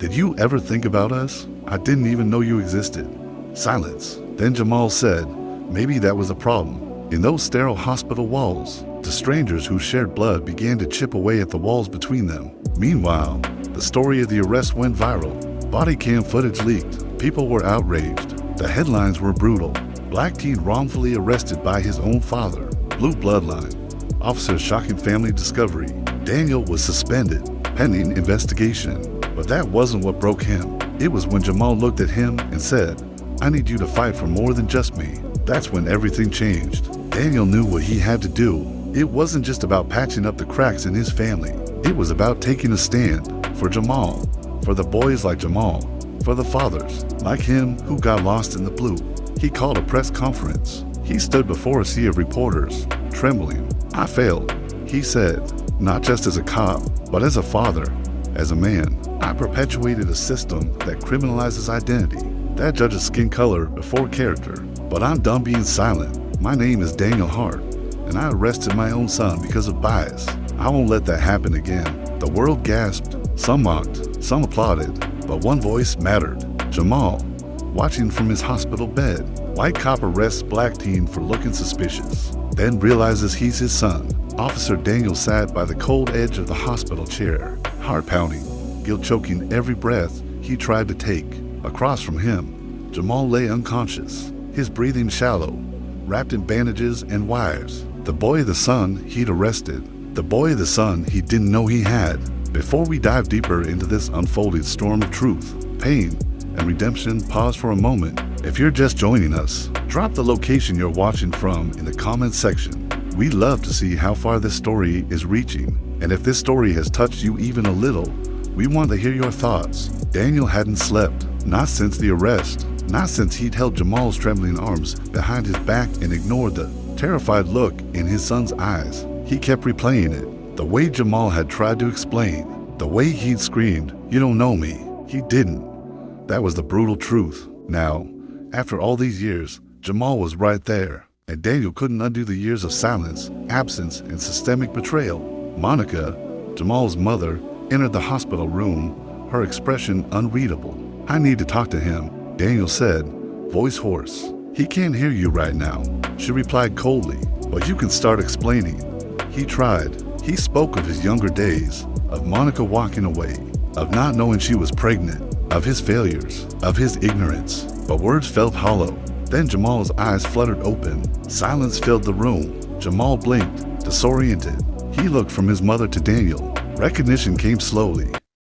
Did you ever think about us? I didn't even know you existed." Silence. Then Jamal said, "Maybe that was a problem. In those sterile hospital walls, the strangers who shared blood began to chip away at the walls between them. Meanwhile, the story of the arrest went viral. Body cam footage leaked. People were outraged. The headlines were brutal. Black teen wrongfully arrested by his own father. Blue bloodline. Officer's shocking family discovery. Daniel was suspended, pending investigation. But that wasn't what broke him. It was when Jamal looked at him and said, "I need you to fight for more than just me." That's when everything changed. Daniel knew what he had to do. It wasn't just about patching up the cracks in his family. It was about taking a stand for Jamal, for the boys like Jamal, for the fathers like him who got lost in the blue. He called a press conference. He stood before a sea of reporters, trembling. "I failed," he said, "not just as a cop, but as a father, as a man. I perpetuated a system that criminalizes identity, that judges skin color before character. But I'm done being silent. My name is Daniel Hart, and I arrested my own son because of bias. I won't let that happen again." The world gasped. Some mocked, some applauded, but one voice mattered. Jamal, watching from his hospital bed. White cop arrests black teen for looking suspicious, then realizes he's his son. Officer Daniel sat by the cold edge of the hospital chair, heart pounding, guilt choking every breath he tried to take. Across from him, Jamal lay unconscious, his breathing shallow, wrapped in bandages and wires. The boy the son he'd arrested, the boy the son he didn't know he had. Before we dive deeper into this unfolding storm of truth, pain, and redemption, pause for a moment. If you're just joining us, drop the location you're watching from in the comments section. We'd love to see how far this story is reaching, and if this story has touched you even a little, we want to hear your thoughts. Daniel hadn't slept, not since the arrest, not since he'd held Jamal's trembling arms behind his back and ignored the terrified look in his son's eyes. He kept replaying it, the way Jamal had tried to explain, the way he'd screamed, "You don't know me." He didn't. That was the brutal truth. Now, after all these years, Jamal was right there, and Daniel couldn't undo the years of silence, absence, and systemic betrayal. Monica, Jamal's mother, entered the hospital room, her expression unreadable. "I need to talk to him," Daniel said, voice hoarse. "He can't hear you right now," she replied coldly, "but you can start explaining." He tried. He spoke of his younger days, of Monica walking away, of not knowing she was pregnant, of his failures, of his ignorance, but words felt hollow. Then Jamal's eyes fluttered open. Silence filled the room. Jamal blinked, disoriented. He looked from his mother to Daniel. Recognition came slowly.